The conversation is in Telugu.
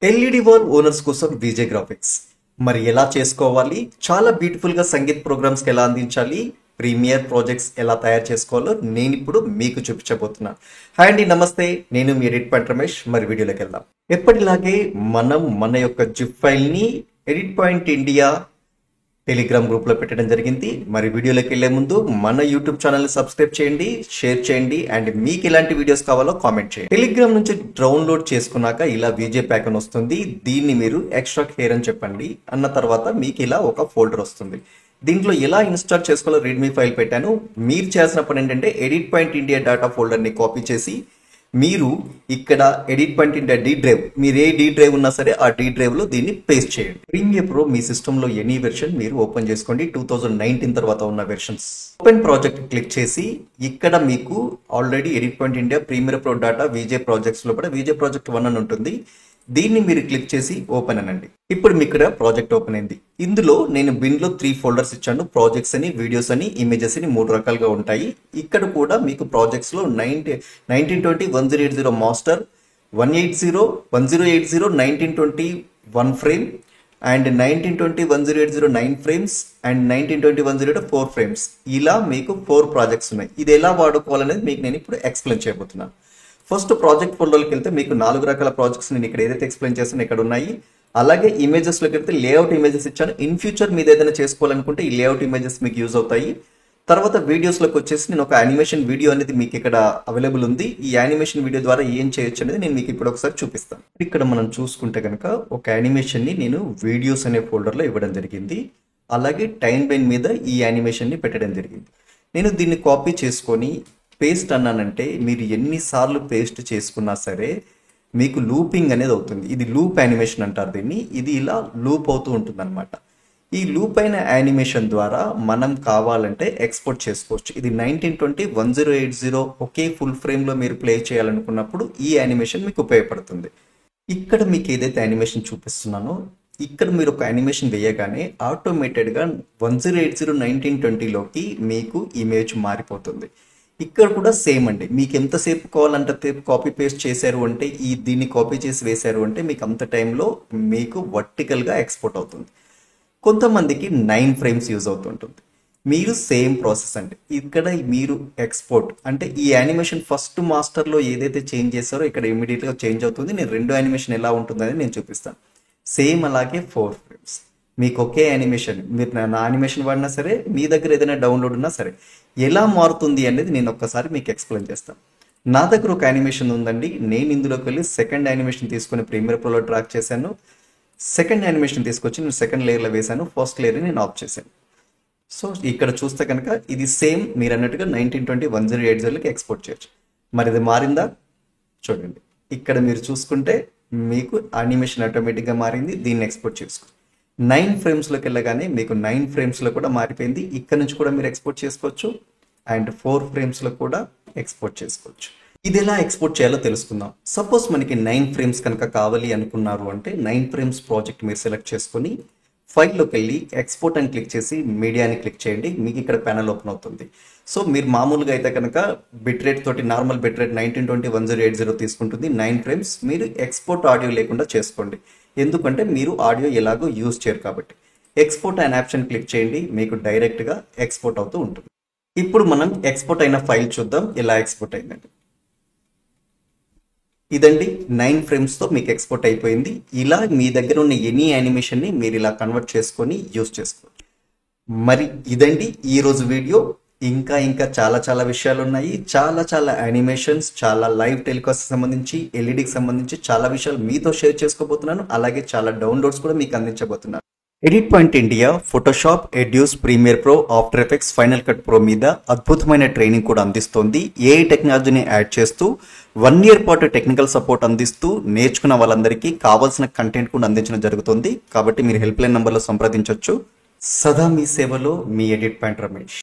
ఎల్ఈడి వాల్ ఓనర్స్ కోసం విజే గ్రాఫిక్స్ మరి ఎలా చేసుకోవాలి, చాలా బ్యూటిఫుల్ గా సంగీత్ ప్రోగ్రామ్స్ కి ఎలా అందించాలి, ప్రీమియర్ ప్రాజెక్ట్స్ ఎలా తయారు చేసుకోవాలో నేను ఇప్పుడు మీకు చూపించబోతున్నాను. హాయ్ అండి, నమస్తే. నేను మీ ఎడిట్ పాయింట్ రమేష్. మరి వీడియోలోకి వెళ్దాం. ఎప్పటిలాగే మనం మన యొక్క జిప్ ఫైల్ ని edit point India Telegram group లో పెట్టడం జరిగింది. మరి వీడియోలోకి వెళ్లే ముందు మన యూట్యూబ్ ఛానల్ ని సబ్స్క్రైబ్ చేయండి, షేర్ చేయండి అండ్ మీకు ఎలాంటి వీడియోస్ కావాలో కామెంట్ చేయండి. టెలిగ్రామ్ నుంచి డౌన్లోడ్ చేసుకున్నాక ఇలా విజే ప్యాక్ అని వస్తుంది. దీన్ని మీరు ఎక్స్ట్రాక్ట్ హెయిర్ అని చెప్పండి. అన్న తర్వాత మీకు ఇలా ఒక ఫోల్డర్ వస్తుంది. దీంట్లో ఎలా ఇన్స్టాల్ చేసుకోవాలో రెడ్మీ ఫైల్ పెట్టాను. మీరు చేయాల్సిన పని ఏంటంటే edit point India data folder ని కాపీ చేసి మీరు ఇక్కడ edit point India D drive, మీరు ఏ డి డ్రైవ్ ఉన్నా సరే ఆ డి డ్రైవ్ లో దీన్ని పేస్ట్ చేయండి. ప్రీమియర్ ప్రో మీ సిస్టమ్ లో ఎనీ వెర్షన్ మీరు ఓపెన్ చేసుకోండి. 2019 తర్వాత ఉన్న వెర్షన్స్. ఓపెన్ ప్రాజెక్ట్ క్లిక్ చేసి ఇక్కడ మీకు already edit point India premier pro data VJ projects లో కూడా విజే ప్రాజెక్ట్ 1 అని ఉంటుంది. దీన్ని మీరు క్లిక్ చేసి ఓపెన్ అనండి. ఇప్పుడు మీ ఇక్కడ ప్రాజెక్ట్ ఓపెన్ అయింది. ఇందులో నేను బిన్ లో 3 ఫోల్డర్స్ ఇచ్చాను. ప్రాజెక్ట్స్ అని, వీడియోస్ అని, ఇమేజెస్ అని 3 రకాలుగా ఉంటాయి. ఇక్కడ కూడా మీకు ప్రాజెక్ట్స్ లో 1920 1080 master, 180 1080 1920 1 frame and 1920 1080 9 frames and 1920 1080 4 frames. ఇలా మీకు 4 ప్రాజెక్ట్స్ ఉన్నాయి. ఇది ఎలా వాడుకోవాలనేది మీకు నేను ఇప్పుడు ఎక్స్ప్లెయిన్ చేయబోతున్నాను. ఫస్ట్ ప్రాజెక్ట్ ఫోల్డర్కి వెళ్తే మీకు 4 రకాల ప్రాజెక్ట్స్ నేను ఇక్కడ ఏదైతే ఎక్స్ప్లెయిన్ చేస్తానో ఇక్కడ ఉన్నాయి. అలాగే ఇమేజెస్ లోకి వెళ్తే లేఅవుట్ ఇమేజెస్ ఇచ్చాను. ఇన్ ఫ్యూచర్ మీద ఏదైనా చేసుకోవాలనుకుంటే ఈ లేఅవుట్ ఇమేజెస్ మీకు యూజ్ అవుతాయి. తర్వాత వీడియోస్ లోకి వచ్చేసి నేను ఒక యానిమేషన్ వీడియో అనేది మీకు ఇక్కడ అవైలబుల్ ఉంది. ఈ యానిమేషన్ వీడియో ద్వారా ఏం చేయొచ్చు అనేది నేను మీకు ఇప్పుడు ఒకసారి చూపిస్తాను. ఇక్కడ మనం చూసుకుంటే కనుక ఒక యానిమేషన్ ని నేను వీడియోస్ అనే ఫోల్డర్ లో ఇవ్వడం జరిగింది. అలాగే టైం లైన్ మీద ఈ యానిమేషన్ ని పెట్టడం జరిగింది. నేను దీన్ని కాపీ చేసుకొని పేస్ట్ అన్నానంటే మీరు ఎన్నిసార్లు పేస్ట్ చేసుకున్నా సరే మీకు లూపింగ్ అనేది అవుతుంది. ఇది లూప్ యానిమేషన్ అంటారు దీన్ని. ఇది ఇలా లూప్ అవుతూ ఉంటుంది అనమాట. ఈ లూప్ అయిన యానిమేషన్ ద్వారా మనం కావాలంటే ఎక్స్పోర్ట్ చేసుకోవచ్చు. ఇది 1920 1080 ఒకే ఫుల్ ఫ్రేమ్ లో మీరు ప్లే చేయాలనుకున్నప్పుడు ఈ యానిమేషన్ మీకు ఉపయోగపడుతుంది. ఇక్కడ మీకు ఏదైతే యానిమేషన్ చూపిస్తున్నానో ఇక్కడ మీరు ఒక యానిమేషన్ వేయగానే ఆటోమేటెడ్ గా 1080 1920 లోకి మీకు ఇమేజ్ మారిపోతుంది. ఇక్కడ కూడా సేమ్ అండి. మీకు ఎంతసేపు కావాలంటే కాపీ పేస్ట్ చేశారు అంటే దీన్ని కాపీ చేసి వేశారు అంటే మీకు అంత టైంలో మీకు వర్టికల్ గా ఎక్స్పోర్ట్ అవుతుంది. కొంతమందికి 9 ఫ్రేమ్స్ యూజ్ అవుతుంటుంది. మీరు సేమ్ ప్రాసెస్ అండి. ఇక్కడ మీరు ఎక్స్పోర్ట్ అంటే ఈ యానిమేషన్ ఫస్ట్ మాస్టర్ లో ఏదైతే చేంజ్ చేశారో ఇక్కడ ఇమీడియట్ గా చేంజ్ అవుతుంది. నేను రెండో యానిమేషన్ ఎలా ఉంటుందని నేను చూపిస్తాను. సేమ్ అలాగే 4 ఫ్రేమ్స్ మీకు ఒకే యానిమేషన్, మీరు నా యానిమేషన్ వాడినా సరే మీ దగ్గర ఏదైనా డౌన్లోడ్ ఉన్నా సరే ఎలా మారుతుంది అనేది నేను ఒక్కసారి మీకు ఎక్స్ప్లెయిన్ చేస్తాను. నా దగ్గర ఒక యానిమేషన్ ఉందండి. నేను ఇందులోకి వెళ్ళి సెకండ్ యానిమేషన్ తీసుకుని ప్రీమియర్ ప్రోలో ట్రాక్ చేశాను. సెకండ్ యానిమేషన్ తీసుకొచ్చి నేను సెకండ్ లేయర్లో వేశాను. ఫస్ట్ లేయర్ నేను ఆఫ్ చేశాను. సో ఇక్కడ చూస్తే కనుక ఇది సేమ్ మీరు అన్నట్టుగా 1920 1080కి ఎక్స్పోర్ట్ చేయొచ్చు. మరి ఇది మారిందా చూడండి. ఇక్కడ మీరు చూసుకుంటే మీకు యానిమేషన్ ఆటోమేటిక్గా మారింది. దీన్ని ఎక్స్పోర్ట్ చేసుకోండి. 9 ఫ్రేమ్స్లోకి వెళ్ళగానే మీకు 9 ఫ్రేమ్స్లో కూడా మారిపోయింది. ఇక్కడ నుంచి కూడా మీరు ఎక్స్పోర్ట్ చేసుకోవచ్చు అండ్ 4 ఫ్రేమ్స్లో కూడా ఎక్స్పోర్ట్ చేసుకోవచ్చు. ఇది ఎలా ఎక్స్పోర్ట్ చేయాలో తెలుసుకుందాం. సపోజ్ మనకి 9 ఫ్రేమ్స్ కనుక కావాలి అనుకున్నారు అంటే 9 ఫ్రేమ్స్ ప్రాజెక్ట్ మీరు సెలెక్ట్ చేసుకొని ఫైల్లోకి వెళ్ళి ఎక్స్పోర్ట్ అని క్లిక్ చేసి మీడియాని క్లిక్ చేయండి. మీకు ఇక్కడ ప్యానల్ ఓపెన్ అవుతుంది. సో మీరు మామూలుగా అయితే కనుక బిట్ రేట్ తోటి నార్మల్ బిట్ రేట్ 1920 1080 తీసుకుంటుంది. 9 ఫ్రేమ్స్ మీరు ఎక్స్పోర్ట్ ఆడియో లేకుండా చేసుకోండి. ఎందుకంటే మీరు ఆడియో ఎలాగో యూజ్ చేయరు కాబట్టి. ఎక్స్పోర్ట్ అనే ఆప్షన్ క్లిక్ చేయండి. మీకు డైరెక్ట్ గా ఎక్స్పోర్ట్ అవుతూ ఉంటుంది. ఇప్పుడు మనం ఎక్స్పోర్ట్ అయిన ఫైల్ చూద్దాం ఎలా ఎక్స్పోర్ట్ అయిందండి. ఇదండి 9 ఫ్రేమ్స్ తో మీకు ఎక్స్పోర్ట్ అయిపోయింది. ఇలా మీ దగ్గర ఉన్న ఎనీ యానిమేషన్ ని మీరు ఇలా కన్వర్ట్ చేసుకొని యూజ్ చేసుకోవచ్చు. మరి ఇదండి ఈ రోజు వీడియో. ఇంకా చాలా విషయాలు ఉన్నాయి. చాలా యానిమేషన్స్, చాలా లైవ్ టెలికాస్ట్ సంబంధించి, ఎల్ఈడికి సంబంధించి చాలా విషయాలు మీతో షేర్ చేసుకోబోతున్నాను. అలాగే చాలా డౌన్లోడ్స్ కూడా మీకు అందించబోతున్నాను. Edit point India Photoshop, EDIUS, Premiere Pro, After Effects, Final Cut Pro మీద అద్భుతమైన ట్రైనింగ్ కూడా అందిస్తోంది. ఏఐ టెక్నాలజీని యాడ్ చేస్తూ 1 ఇయర్ పాటు టెక్నికల్ సపోర్ట్ అందిస్తూ నేర్చుకున్న వాళ్ళందరికీ కావాల్సిన కంటెంట్ కూడా అందించడం జరుగుతుంది. కాబట్టి మీరు హెల్ప్ లైన్ నంబర్లో సంప్రదించవచ్చు. సదా మీ సేవలో మీ ఎడిట్ పాయింట్ రమేష్.